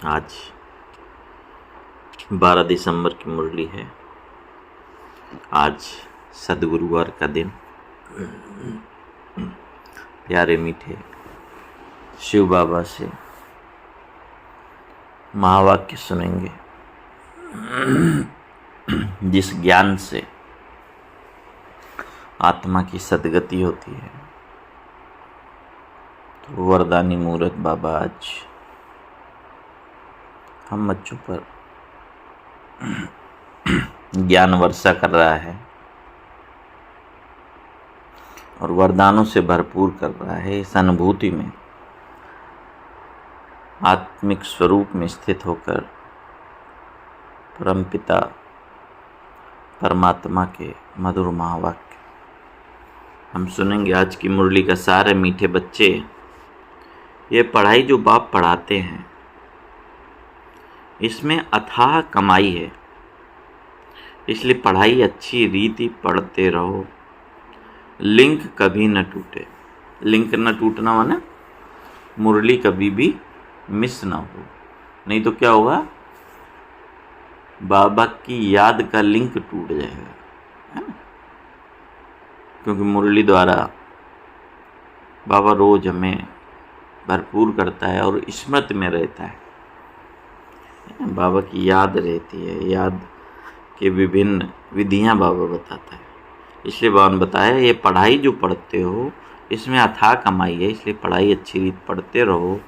आज 12 दिसंबर की मुरली है। आज सद्गुरुवार का दिन। प्यारे मीठे शिव बाबा से महावाक्य सुनेंगे, जिस ज्ञान से आत्मा की सद्गति होती है। तो वरदानी मूरत बाबा आज हम बच्चों पर ज्ञान वर्षा कर रहा है और वरदानों से भरपूर कर रहा है। इस अनुभूति में आत्मिक स्वरूप में स्थित होकर परमपिता परमात्मा के मधुर महावाक्य हम सुनेंगे। आज की मुरली का सार है, मीठे बच्चे, ये पढ़ाई जो बाप पढ़ाते हैं इसमें अथाह कमाई है, इसलिए पढ़ाई अच्छी रीति पढ़ते रहो। लिंक कभी न टूटे। लिंक न टूटना माने मुरली कभी भी मिस ना हो, नहीं तो क्या होगा, बाबा की याद का लिंक टूट जाएगा, है ना। क्योंकि मुरली द्वारा बाबा रोज हमें भरपूर करता है और स्मृति में रहता है। बाबा की याद रहती है, याद के विभिन्न विधियां बाबा बताता है। इसलिए बाबा ने बताया, ये पढ़ाई जो पढ़ते हो इसमें अथाह कमाई है, इसलिए पढ़ाई अच्छी रीत पढ़ते रहो,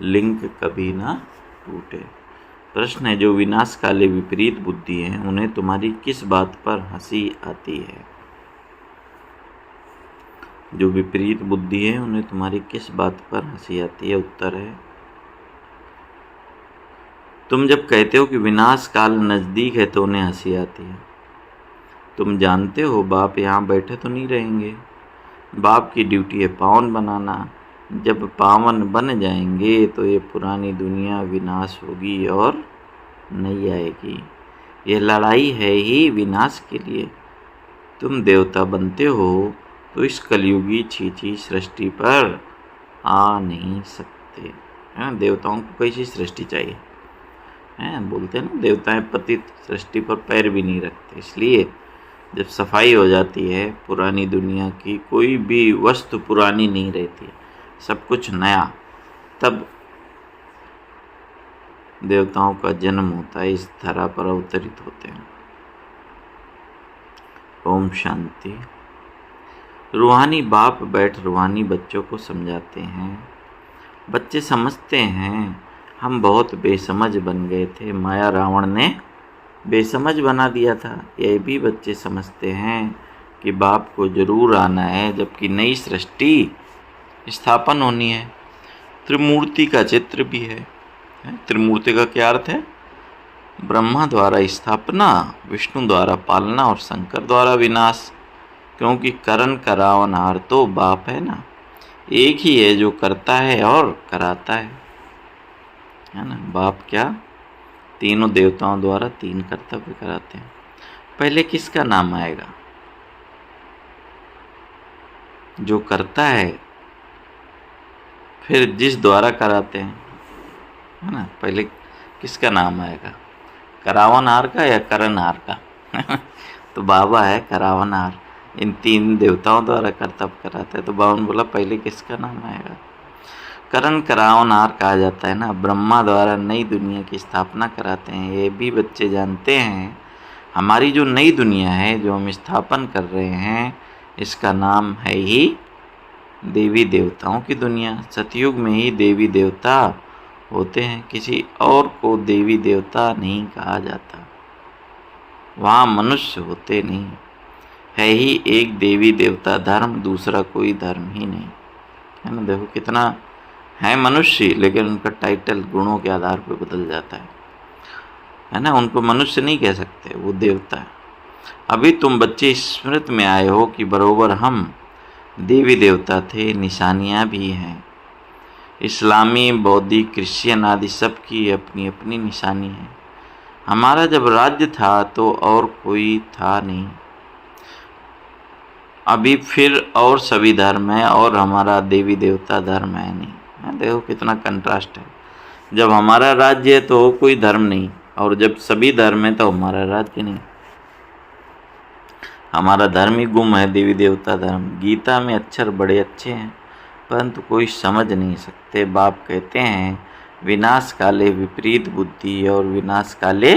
लिंक कभी ना टूटे। प्रश्न है, जो विनाश काले विपरीत बुद्धि है उन्हें तुम्हारी किस बात पर हंसी आती है? जो विपरीत बुद्धि है उन्हें तुम्हारी किस बात पर हंसी आती है? उत्तर है, तुम जब कहते हो कि विनाश काल नज़दीक है तो उन्हें हंसी आती है। तुम जानते हो बाप यहाँ बैठे तो नहीं रहेंगे। बाप की ड्यूटी है पावन बनाना। जब पावन बन जाएंगे तो ये पुरानी दुनिया विनाश होगी और नहीं आएगी। ये लड़ाई है ही विनाश के लिए। तुम देवता बनते हो तो इस कलयुगी छीछी सृष्टि पर आ नहीं सकते। हैं, देवताओं को कैसी सृष्टि चाहिए? हैं, बोलते हैं ना, देवताएं पतित सृष्टि पर पैर भी नहीं रखते। इसलिए जब सफाई हो जाती है पुरानी दुनिया की, कोई भी वस्तु पुरानी नहीं रहती है, सब कुछ नया, तब देवताओं का जन्म होता है, इस धरा पर अवतरित होते हैं। ओम शांति। रूहानी बाप बैठ रूहानी बच्चों को समझाते हैं। बच्चे समझते हैं हम बहुत बेसमझ बन गए थे, माया रावण ने बेसमझ बना दिया था। ये भी बच्चे समझते हैं कि बाप को जरूर आना है, जबकि नई सृष्टि स्थापन होनी है। त्रिमूर्ति का चित्र भी है। त्रिमूर्ति का क्या अर्थ है? ब्रह्मा द्वारा स्थापना, विष्णु द्वारा पालना और शंकर द्वारा विनाश। क्योंकि करण करावनहार तो बाप है ना, एक ही है जो करता है और कराता है ना। बाप क्या तीनों देवताओं द्वारा तीन कर्तव्य कराते हैं। पहले किसका नाम आएगा? जो करता है, फिर जिस द्वारा कराते हैं, है ना। पहले किसका नाम आएगा? करावनहार का या करनहार का? तो बाबा है करावनहार, इन तीन देवताओं द्वारा कर्तव्य कराते हैं। तो बाबा ने बोला पहले किसका नाम आएगा? करण करावनहार कहा जाता है ना। ब्रह्मा द्वारा नई दुनिया की स्थापना कराते हैं। ये भी बच्चे जानते हैं हमारी जो नई दुनिया है जो हम स्थापन कर रहे हैं, इसका नाम है ही देवी देवताओं की दुनिया। सतयुग में ही देवी देवता होते हैं, किसी और को देवी देवता नहीं कहा जाता। वहाँ मनुष्य होते नहीं, है ही एक देवी देवता धर्म, दूसरा कोई धर्म ही नहीं, है ना। देखो कितना है मनुष्य, लेकिन उनका टाइटल गुणों के आधार पर बदल जाता है ना। उनको मनुष्य नहीं कह सकते, वो देवता है। अभी तुम बच्चे स्मृति में आए हो कि बरोबर हम देवी देवता थे, निशानियाँ भी हैं। इस्लामी, बौद्धिक, क्रिश्चियन आदि सब की अपनी अपनी निशानी है। हमारा जब राज्य था तो और कोई था नहीं, अभी फिर और सभी धर्म है और हमारा देवी देवता धर्म है नहीं। देखो कितना कंट्रास्ट है। जब हमारा राज्य है तो कोई धर्म नहीं, और जब सभी धर्म है तो हमारा राज्य नहीं। हमारा धर्म ही गुम है, देवी देवता धर्म। गीता में अक्षर बड़े अच्छे हैं परंतु कोई समझ नहीं सकते। बाप कहते हैं विनाश काले विपरीत बुद्धि और विनाश काले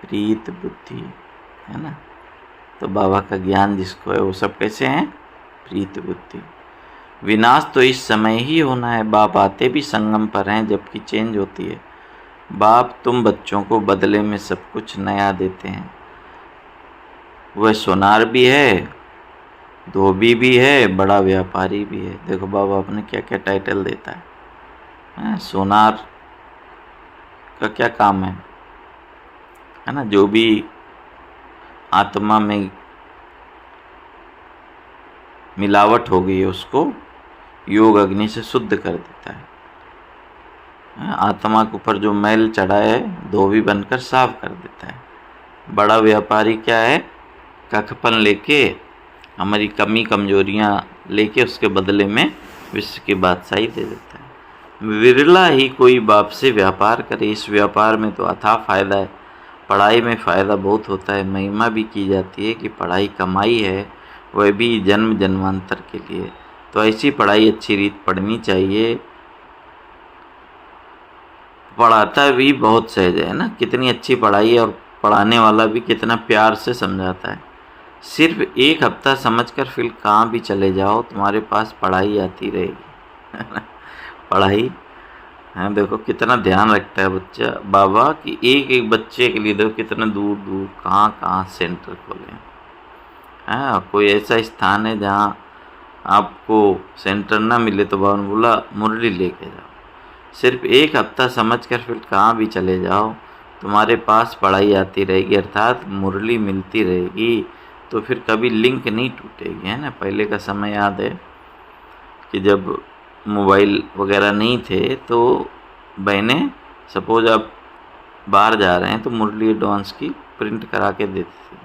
प्रीत बुद्धि, है ना। तो बाबा का ज्ञान जिसको है वो सब कैसे हैं? प्रीत बुद्धि। विनाश तो इस समय ही होना है। बाप आते भी संगम पर हैं जबकि चेंज होती है। बाप तुम बच्चों को बदले में सब कुछ नया देते हैं। वह सोनार भी है, धोबी भी है, बड़ा व्यापारी भी है। देखो बाबा अपने क्या क्या टाइटल देता है। सोनार का क्या काम है ना, जो भी आत्मा में मिलावट हो गई है उसको योग अग्नि से शुद्ध कर देता है। आत्मा के ऊपर जो मैल चढ़ा है धोबी बनकर साफ कर देता है। बड़ा व्यापारी क्या है? कखपन लेके, हमारी कमी कमजोरियां लेके उसके बदले में विश्व की बादशाही दे देता है। विरला ही कोई बाप से व्यापार करे। इस व्यापार में तो अथाह फायदा है। पढ़ाई में फ़ायदा बहुत होता है। महिमा भी की जाती है कि पढ़ाई कमाई है, वह भी जन्म जन्मांतर के लिए। तो ऐसी पढ़ाई अच्छी रीत पढ़नी चाहिए। पढ़ाता भी बहुत सहज है ना, कितनी अच्छी पढ़ाई है, और पढ़ाने वाला भी कितना प्यार से समझाता है। सिर्फ एक हफ्ता समझकर फिर कहाँ भी चले जाओ, तुम्हारे पास पढ़ाई आती रहेगी। पढ़ाई, हाँ देखो कितना ध्यान रखता है बच्चा बाबा कि एक एक बच्चे के लिए देखो कितना दूर दूर कहाँ कहाँ सेंटर खोले हैं। हाँ, कोई ऐसा स्थान है जहाँ आपको सेंटर ना मिले तो बाबा ने बोला मुरली लेके जाओ। सिर्फ एक हफ्ता समझकर फिर कहाँ भी चले जाओ, तुम्हारे पास पढ़ाई आती रहेगी, अर्थात मुरली मिलती रहेगी। तो फिर कभी लिंक नहीं टूटेगी, है ना। पहले का समय याद है कि जब मोबाइल वगैरह नहीं थे तो बहनें, सपोज आप बाहर जा रहे हैं तो मुरली एडवांस की प्रिंट करा के देती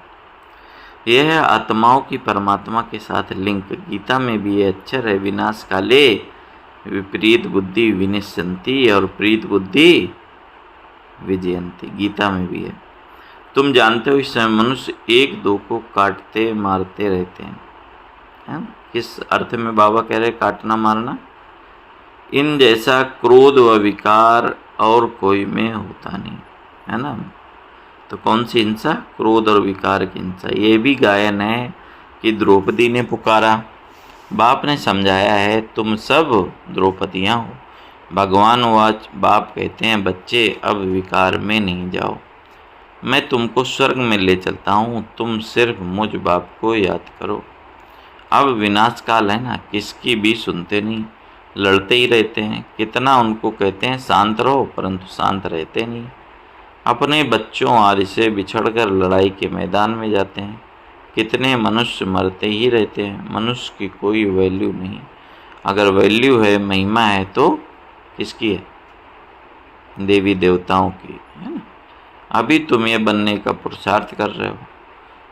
थी। यह है आत्माओं की परमात्मा के साथ लिंक। गीता में भी ये अक्षर है विनाश काले विपरीत बुद्धि विनिश्यंती और प्रीत बुद्धि विजयंती। गीता में भी है। तुम जानते हो इस समय मनुष्य एक दो को काटते मारते रहते हैं, है ना? किस अर्थ में बाबा कह रहे काटना मारना? इन जैसा क्रोध व विकार और कोई में होता नहीं, है ना। तो कौन सी हिंसा? क्रोध और विकार की हिंसा। ये भी गायन है कि द्रौपदी ने पुकारा। बाप ने समझाया है तुम सब द्रौपदियाँ हो। भगवान वाच, बाप कहते हैं बच्चे अब विकार में नहीं जाओ, मैं तुमको स्वर्ग में ले चलता हूँ, तुम सिर्फ मुझ बाप को याद करो। अब विनाश काल है ना, किसकी भी सुनते नहीं, लड़ते ही रहते हैं। कितना उनको कहते हैं शांत रहो, परंतु शांत रहते नहीं। अपने बच्चों आदि से बिछड़कर लड़ाई के मैदान में जाते हैं। कितने मनुष्य मरते ही रहते हैं। मनुष्य की कोई वैल्यू नहीं। अगर वैल्यू है, महिमा है तो किसकी है? देवी देवताओं की, है ना। अभी तुम ये बनने का पुरुषार्थ कर रहे हो।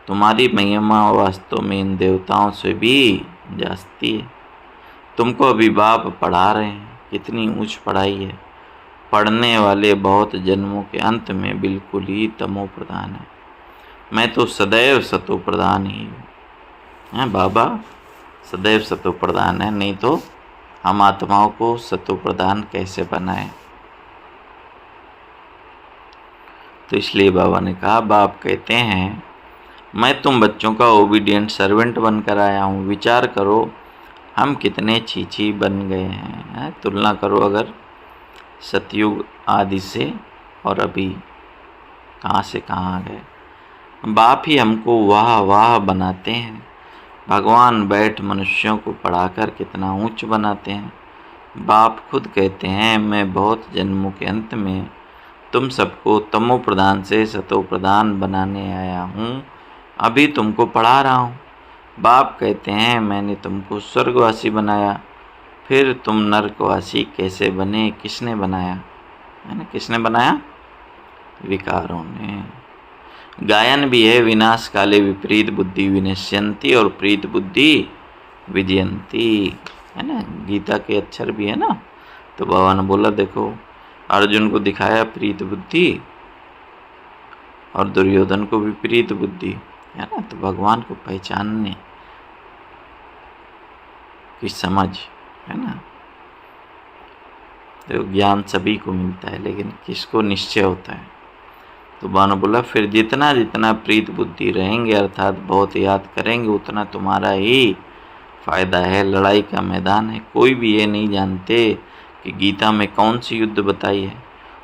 तुम्हारी महिमा वास्तव में इन देवताओं से भी जाती है। तुमको अभी बाप पढ़ा रहे हैं। कितनी ऊंच पढ़ाई है। पढ़ने वाले बहुत जन्मों के अंत में बिल्कुल ही तमो प्रधान है। मैं तो सदैव सतो प्रधान ही हूँ। बाबा सदैव सतो प्रधान है, नहीं तो हम आत्माओं को सतो प्रधान कैसे बनाएं। तो इसलिए बाबा ने कहा, बाप कहते हैं मैं तुम बच्चों का ओबीडियंट सर्वेंट बनकर आया हूँ। विचार करो हम कितने छीछी बन गए हैं। तुलना करो अगर सतयुग आदि से और अभी कहाँ से कहाँ आ गए। बाप ही हमको वाह वाह बनाते हैं। भगवान बैठ मनुष्यों को पढ़ाकर कितना ऊंच बनाते हैं। बाप खुद कहते हैं मैं बहुत जन्मों के अंत में तुम सबको तमो प्रधान से सतो प्रधान बनाने आया हूँ। अभी तुमको पढ़ा रहा हूँ। बाप कहते हैं मैंने तुमको स्वर्गवासी बनाया, फिर तुम नरकवासी कैसे बने? किसने बनाया? है ना, किसने बनाया? विकारों ने। गायन भी है विनाश काले विपरीत बुद्धि विनश्यंती और प्रीत बुद्धि विजयंती, है ना। गीता के अक्षर भी है ना। तो बाबा ने बोला देखो अर्जुन को दिखाया प्रीत बुद्धि और दुर्योधन को भी प्रीत बुद्धि, है ना। तो भगवान को पहचानने की समझ, है ना। तो ज्ञान सभी को मिलता है, लेकिन किसको निश्चय होता है। तो बानो बोला फिर जितना जितना प्रीत बुद्धि रहेंगे, अर्थात बहुत याद करेंगे, उतना तुम्हारा ही फायदा है। लड़ाई का मैदान है। कोई भी ये नहीं जानते कि गीता में कौन सी युद्ध बताई है।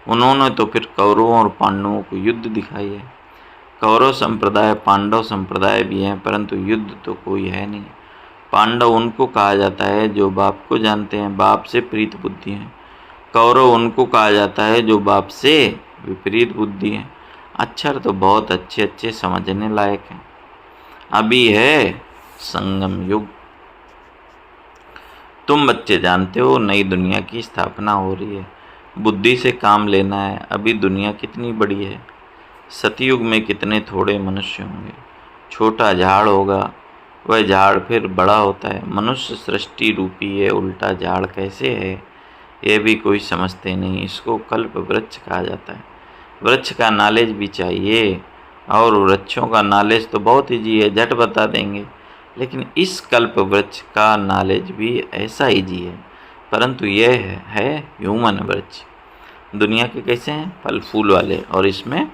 उन्होंने तो फिर कौरवों और पांडवों को युद्ध दिखाई है। कौरव संप्रदाय पांडव संप्रदाय भी हैं, परंतु युद्ध तो कोई है नहीं। पांडव उनको कहा जाता है जो बाप को जानते हैं, बाप से प्रीत बुद्धि हैं। कौरव उनको कहा जाता है जो बाप से विपरीत बुद्धि है। अक्षर तो बहुत अच्छे अच्छे समझने लायक हैं। अभी है संगम युग। तुम बच्चे जानते हो नई दुनिया की स्थापना हो रही है। बुद्धि से काम लेना है। अभी दुनिया कितनी बड़ी है। सतयुग में कितने थोड़े मनुष्य होंगे। छोटा झाड़ होगा, वह झाड़ फिर बड़ा होता है। मनुष्य सृष्टि रूपी ये उल्टा झाड़ कैसे है, ये भी कोई समझते नहीं। इसको कल्प वृक्ष कहा जाता है। वृक्ष का नॉलेज भी चाहिए, और वृक्षों का नॉलेज तो बहुत ईजी है, झट बता देंगे। लेकिन इस कल्प वृक्ष का नॉलेज भी ऐसा ईजी है, परंतु यह है ह्यूमन वृक्ष। दुनिया के कैसे हैं, फल फूल वाले, और इसमें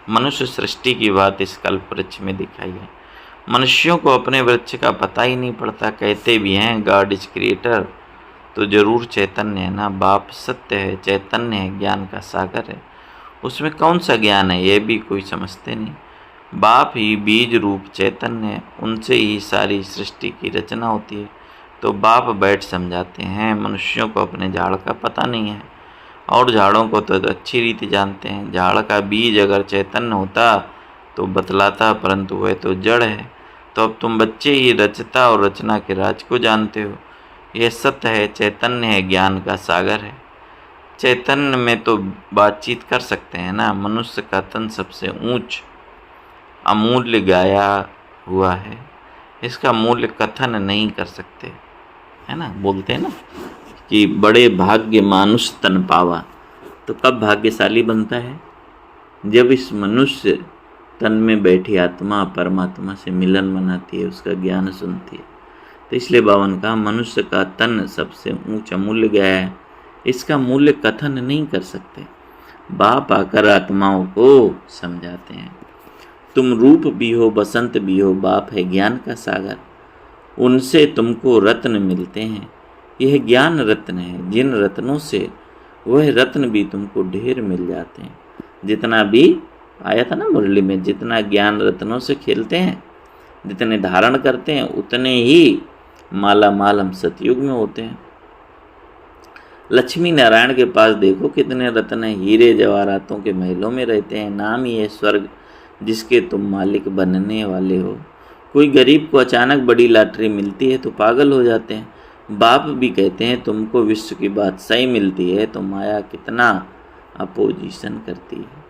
मनुष्य सृष्टि की बात इस कल्प वृक्ष में दिखाई है। मनुष्यों को अपने वृक्ष का पता ही नहीं पड़ता। कहते भी हैं गॉड इज क्रिएटर, तो जरूर चैतन्य है ना। बाप सत्य है, चैतन्य है, ज्ञान का सागर है। उसमें कौन सा ज्ञान है, ये भी कोई समझते नहीं। बाप ही बीज रूप चैतन्य है, उनसे ही सारी सृष्टि की रचना होती है। तो बाप बैठ समझाते हैं। मनुष्यों को अपने झाड़ का पता नहीं है, और झाड़ों को तो अच्छी रीति जानते हैं। झाड़ का बीज अगर चैतन्य होता तो बतलाता, परंतु वह तो जड़ है। तो अब तुम बच्चे ही रचता और रचना के राज को जानते हो। यह सत्य है, चैतन्य है, ज्ञान का सागर है। चैतन्य में तो बातचीत कर सकते हैं ना। मनुष्य का तन सबसे ऊंच अमूल्य गाया हुआ है, इसका मूल्य कथन नहीं कर सकते, है ना। बोलते हैं ना कि बड़े भाग्य मानुष तन पावा। तो कब भाग्यशाली बनता है, जब इस मनुष्य तन में बैठी आत्मा परमात्मा से मिलन मनाती है, उसका ज्ञान सुनती है। तो इसलिए बावन का मनुष्य का तन सबसे ऊंच अमूल्य गया है, इसका मूल्य कथन नहीं कर सकते। बाप आकर आत्माओं को समझाते हैं। तुम रूप भी हो, बसंत भी हो, बाप है ज्ञान का सागर। उनसे तुमको रत्न मिलते हैं, यह ज्ञान रत्न है। जिन रत्नों से वह रत्न भी तुमको ढेर मिल जाते हैं। जितना भी आया था ना मुरली में, जितना ज्ञान रत्नों से खेलते हैं, जितने धारण करते हैं, उतने ही माला माल हम सतयुग में होते हैं। लक्ष्मी नारायण के पास देखो कितने रत्न हैं। हीरे जवाहरातों के महलों में रहते हैं। नाम ही है स्वर्ग, जिसके तुम मालिक बनने वाले हो। कोई गरीब को अचानक बड़ी लॉटरी मिलती है तो पागल हो जाते हैं। बाप भी कहते हैं तुमको विश्व की बादशाही मिलती है तो माया कितना अपोजिशन करती है।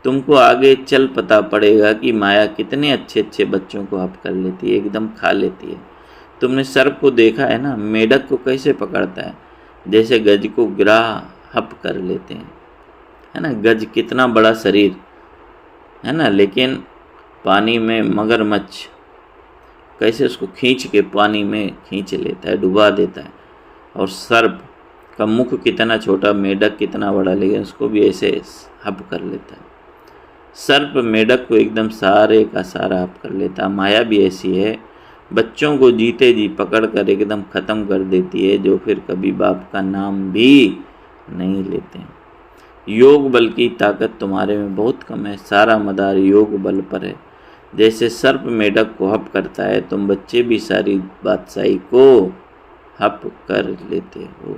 तुमको आगे चल पता पड़ेगा कि माया कितने अच्छे अच्छे बच्चों को हप कर लेती है, एकदम खा लेती है। तुमने सर्प को देखा है ना, मेढक को कैसे पकड़ता है, जैसे गज को गिरा हप कर लेते हैं, है ना। गज कितना बड़ा शरीर है ना, लेकिन पानी में मगरमच्छ कैसे उसको खींच के पानी में खींच लेता है, डुबा देता है। और सर्प का मुख कितना छोटा, मेढक कितना बड़ा, लेकिन उसको भी ऐसे हप कर लेता है। सर्प मेढक को एकदम सारे का सारा हप कर लेता है। माया भी ऐसी है, बच्चों को जीते जी पकड़ कर एकदम ख़त्म कर देती है, जो फिर कभी बाप का नाम भी नहीं लेते हैं। योग बल की ताकत तुम्हारे में बहुत कम है, सारा मदार योग बल पर है। जैसे सर्प मेढक को हप करता है, तुम बच्चे भी सारी बादशाही को हप कर लेते हो।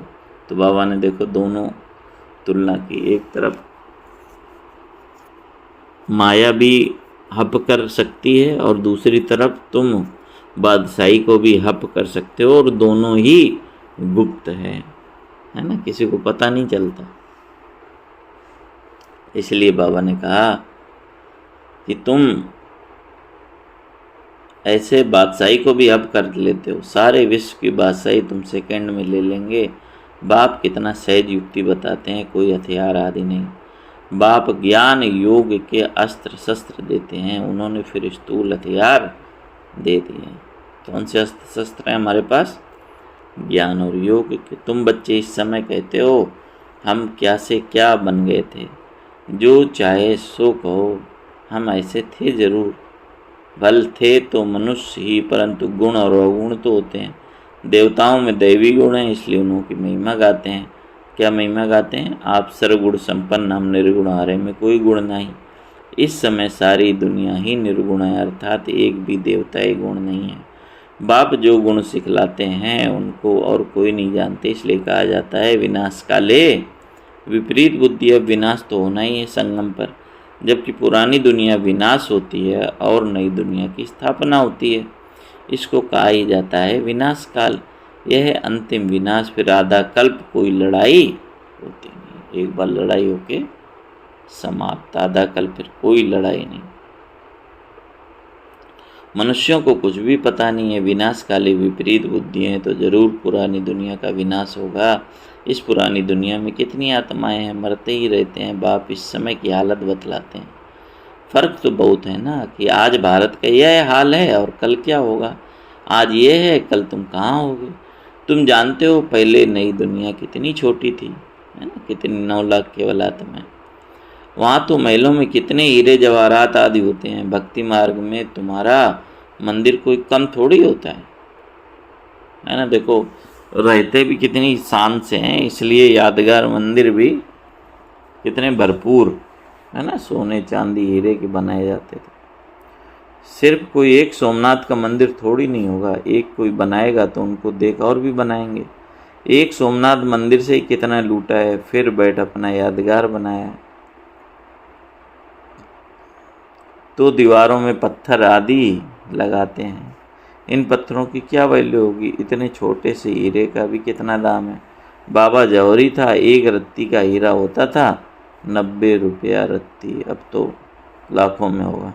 तो बाबा ने देखो दोनों तुलना की। एक तरफ माया भी हप कर सकती है, और दूसरी तरफ तुम बादशाही को भी हप कर सकते हो, और दोनों ही गुप्त है ना, किसी को पता नहीं चलता। इसलिए बाबा ने कहा कि तुम ऐसे बादशाही को भी हप कर लेते हो, सारे विश्व की बादशाही तुम सेकंड में ले लेंगे, बाप कितना सहज युक्ति बताते हैं, कोई हथियार आदि नहीं। बाप ज्ञान योग के अस्त्र शस्त्र देते हैं, उन्होंने फिर स्थूल हथियार दे दिए। कौन से अस्त्र शस्त्र हैं हमारे पास? ज्ञान और योग के। तुम बच्चे इस समय कहते हो हम क्या से क्या बन गए थे, जो चाहे सो कहो, हम ऐसे थे जरूर। बल थे तो मनुष्य ही, परंतु गुण और अवगुण तो होते हैं। देवताओं में दैवी गुण हैं, इसलिए उनकी महिमा गाते हैं। क्या महिमा गाते हैं? आप सर्वगुण संपन्न, हम निर्गुण, हरे में कोई गुण नहीं। इस समय सारी दुनिया ही निर्गुण है, अर्थात एक भी देवताई गुण नहीं है। बाप जो गुण सिखलाते हैं उनको और कोई नहीं जानते, इसलिए कहा जाता है विनाश काले विपरीत बुद्धि। अब विनाश तो होना ही है संगम पर, जबकि पुरानी दुनिया विनाश होती है और नई दुनिया की स्थापना होती है। इसको कहा ही जाता है विनाश काल। यह है अंतिम विनाश, फिर आधा कल्प कोई लड़ाई होती नहीं। एक बार लड़ाई होके समाप्त, आधा कल्प फिर कोई लड़ाई नहीं। मनुष्यों को कुछ भी पता नहीं है, विनाश काले विपरीत बुद्धि है, तो जरूर पुरानी दुनिया का विनाश होगा। इस पुरानी दुनिया में कितनी आत्माएं हैं, मरते ही रहते हैं। बाप इस समय की हालत बतलाते हैं। फर्क तो बहुत है ना, कि आज भारत का यह हाल है और कल क्या होगा। आज ये है, कल तुम कहाँ होगे। तुम जानते हो पहले नई दुनिया कितनी छोटी थी, है ना, कितनी 9 लाख केवल आत्माएं। वहाँ तो महलों में कितने हीरे जवाहरात आदि होते हैं। भक्ति मार्ग में तुम्हारा मंदिर कोई कम थोड़ी होता है ना। देखो रहते भी कितनी शान से हैं, इसलिए यादगार मंदिर भी कितने भरपूर, है ना, सोने चांदी हीरे के बनाए जाते थे। सिर्फ कोई एक सोमनाथ का मंदिर थोड़ी नहीं होगा, एक कोई बनाएगा तो उनको देख और भी बनाएंगे। एक सोमनाथ मंदिर से ही कितना लूटा है, फिर बैठ अपना यादगार बनाया है। तो दीवारों में पत्थर आदि लगाते हैं, इन पत्थरों की क्या वैल्यू होगी। इतने छोटे से हीरे का भी कितना दाम है। बाबा जौहरी था, एक रत्ती का हीरा होता था 90 रुपया रत्ती, अब तो लाखों में होगा।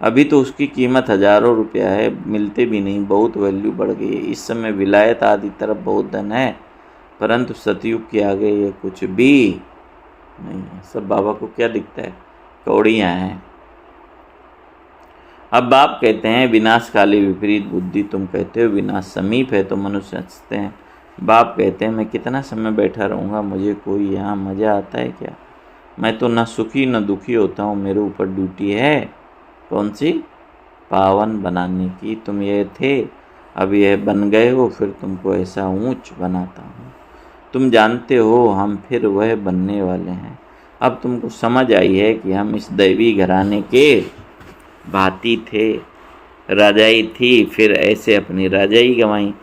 अभी तो उसकी कीमत हजारों रुपया है, मिलते भी नहीं, बहुत वैल्यू बढ़ गई है। इस समय विलायत आदि तरफ बहुत धन है, परंतु सतयुग के आगे ये कुछ भी नहीं है। सब बाबा को क्या दिखता है? कौड़ियाँ हैं। अब बाप कहते हैं विनाश काली विपरीत बुद्धि। तुम कहते हो विनाश समीप है, तो मनुष्य हंसते हैं। बाप कहते हैं मैं कितना समय बैठा रहूँगा, मुझे कोई यहाँ मज़ा आता है क्या? मैं तो न सुखी न दुखी होता हूँ, मेरे ऊपर ड्यूटी है। कौन सी? पावन बनाने की। तुम ये थे, अब यह बन गए हो, फिर तुमको ऐसा ऊंच बनाता हूँ। तुम जानते हो हम फिर वह बनने वाले हैं। अब तुमको समझ आई है कि हम इस दैवी घराने के भांति थे। राजाई थी, फिर ऐसे अपनी राजाई गंवाई,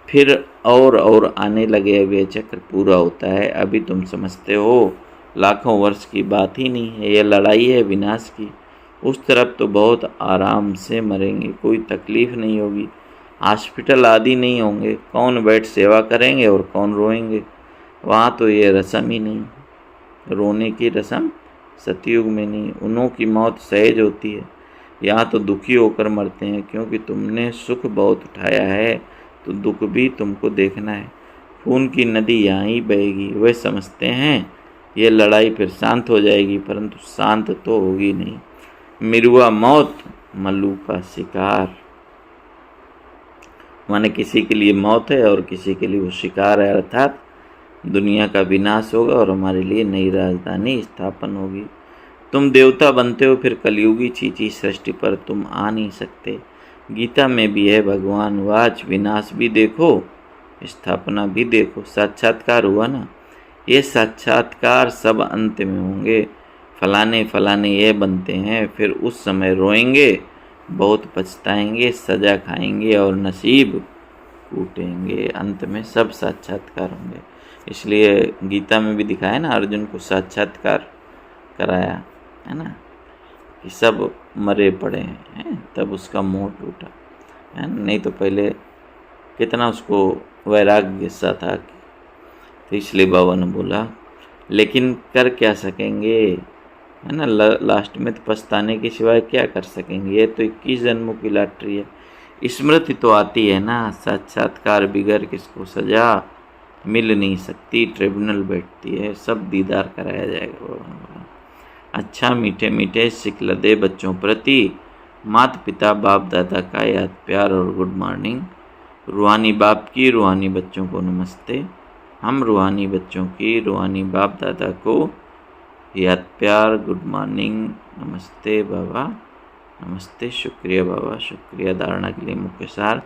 फिर और आने लगे। अब यह चक्र पूरा होता है। अभी तुम समझते हो लाखों वर्ष की बात ही नहीं है, यह लड़ाई है विनाश की। उस तरफ तो बहुत आराम से मरेंगे, कोई तकलीफ नहीं होगी, हॉस्पिटल आदि नहीं होंगे, कौन बैठ सेवा करेंगे और कौन रोएंगे। वहाँ तो ये रस्म ही नहीं, रोने की रस्म सतयुग में नहीं। उन्हों की मौत सहज होती है, यहाँ तो दुखी होकर मरते हैं, क्योंकि तुमने सुख बहुत उठाया है तो दुख भी तुमको देखना है। खून की नदी यहाँ ही बहेगी। वे समझते हैं ये लड़ाई फिर शांत हो जाएगी, परंतु शांत तो होगी नहीं। मिरुआ मौत, मल्लू का शिकार। माने किसी के लिए मौत है और किसी के लिए वो शिकार है, अर्थात दुनिया का विनाश होगा और हमारे लिए नई राजधानी स्थापन होगी। तुम देवता बनते हो, फिर कलयुगी चीची सृष्टि पर तुम आ नहीं सकते। गीता में भी है, भगवान वाच विनाश भी देखो, स्थापना भी देखो। साक्षात्कार हुआ ना, ये साक्षात्कार सब अंत में होंगे। फलाने फलाने ये बनते हैं, फिर उस समय रोएंगे, बहुत पछताएंगे, सजा खाएंगे और नसीब कूटेंगे। अंत में सब साक्षात्कार होंगे। इसलिए गीता में भी दिखाया ना, अर्जुन को साक्षात्कार कराया है ना, कि सब मरे पड़े हैं, तब उसका मोह टूटा है। नहीं तो पहले कितना उसको वैराग्य सा था। तो इसलिए बाबा ने बोला, लेकिन कर क्या सकेंगे, है ना। लास्ट में तो पछताने के सिवाय क्या कर सकेंगे। ये तो 21 जन्मों की लॉटरी है। स्मृति तो आती है ना, साक्षात्कार बिगर किसको सजा, मिल नहीं सकती, ट्रिब्यूनल बैठती है, सब दीदार कराया जाएगा बाबा ने बोला। अच्छा मीठे मीठे सिखलदे बच्चों प्रति माता पिता बाप दादा का याद प्यार और गुड मॉर्निंग। रूहानी बाप की रूहानी बच्चों को नमस्ते। हम रूहानी बच्चों की रूहानी बाप दादा को याद प्यार गुड मॉर्निंग। नमस्ते बाबा, नमस्ते, शुक्रिया बाबा, शुक्रिया। धारणा के लिए मुख्य सार।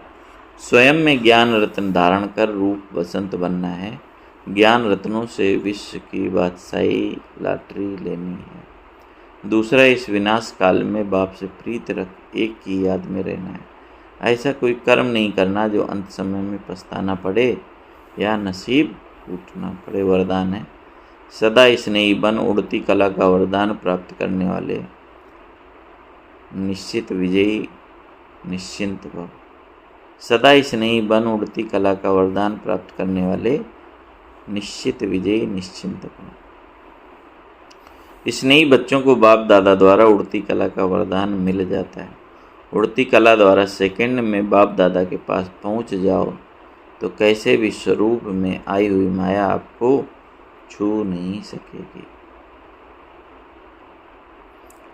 स्वयं में ज्ञान रत्न धारण कर रूप बसंत बनना है। ज्ञान रत्नों से विश्व की बादशाही लॉटरी लेनी है। दूसरा, इस विनाश काल में बाप से प्रीत रख एक की याद में रहना है। ऐसा कोई कर्म नहीं करना जो अंत समय में पछताना पड़े या नसीब टूटना पड़े। वरदान है, सदा स्नेही बन उड़ती कला का वरदान प्राप्त करने वाले निश्चित विजयी निश्चिंत भव। सदा स्नेही बन उड़ती कला का वरदान प्राप्त करने वाले निश्चित विजयी निश्चिंत भव। स्नेही बच्चों को बाप दादा द्वारा उड़ती कला का वरदान मिल जाता है। उड़ती कला द्वारा सेकंड में बाप दादा के पास पहुंच जाओ तो कैसे भी स्वरूप में आई हुई माया आपको छू नहीं सकेगी।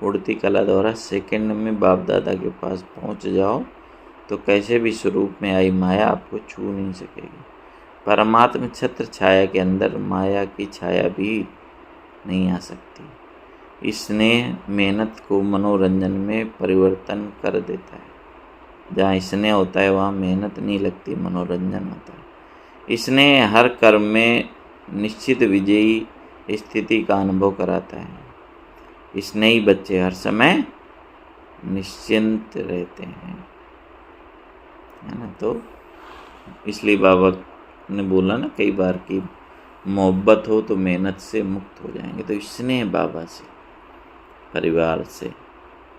उड़ती कला द्वारा सेकंड में बाप दादा के पास पहुंच जाओ तो कैसे भी स्वरूप में आई माया आपको छू नहीं सकेगी। परमात्म छत्र छाया के अंदर माया की छाया भी नहीं आ सकती। स्नेह मेहनत को मनोरंजन में परिवर्तन कर देता है। जहाँ स्नेह होता है वहाँ मेहनत नहीं लगती, मनोरंजन होता है। स्नेह हर कर्म में निश्चित विजयी स्थिति का अनुभव कराता है। स्नेही बच्चे हर समय निश्चिंत रहते हैं, है ना। तो इसलिए बाबा ने बोला ना कई बार कि मोहब्बत हो तो मेहनत से मुक्त हो जाएंगे। तो स्नेह बाबा से, परिवार से,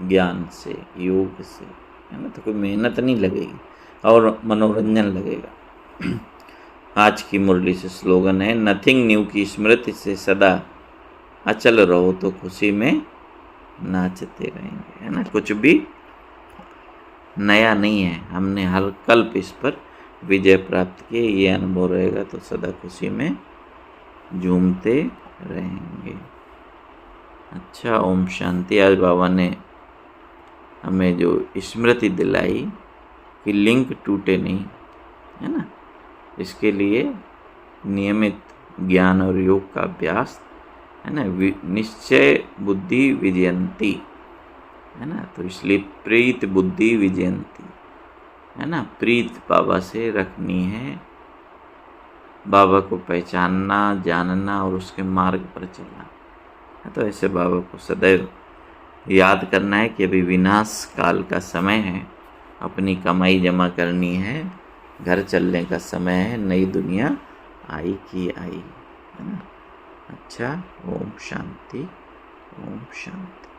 ज्ञान से, योग से, है ना, तो कोई मेहनत नहीं लगेगी और मनोरंजन लगेगा। आज की मुरली से स्लोगन है, नथिंग न्यू की स्मृति से सदा अचल रहो तो खुशी में नाचते रहेंगे, है ना। कुछ भी नया नहीं है, हमने हर कल्प इस पर विजय प्राप्त किए। ये अनुभव रहेगा तो सदा खुशी में झूमते रहेंगे। अच्छा, ओम शांति। आज बाबा ने हमें जो स्मृति दिलाई कि लिंक टूटे नहीं, है ना, इसके लिए नियमित ज्ञान और योग का अभ्यास, है ना। निश्चय बुद्धि विजयंती, है ना। तो इसलिए प्रीत बुद्धि विजयंती, है ना। प्रीत बाबा से रखनी है, बाबा को पहचानना, जानना और उसके मार्ग पर चलना। तो ऐसे बाबा को सदैव याद करना है कि अभी विनाश काल का समय है, अपनी कमाई जमा करनी है, घर चलने का समय है, नई दुनिया आई की आई, है ना। अच्छा, ओम शांति, ओम शांति।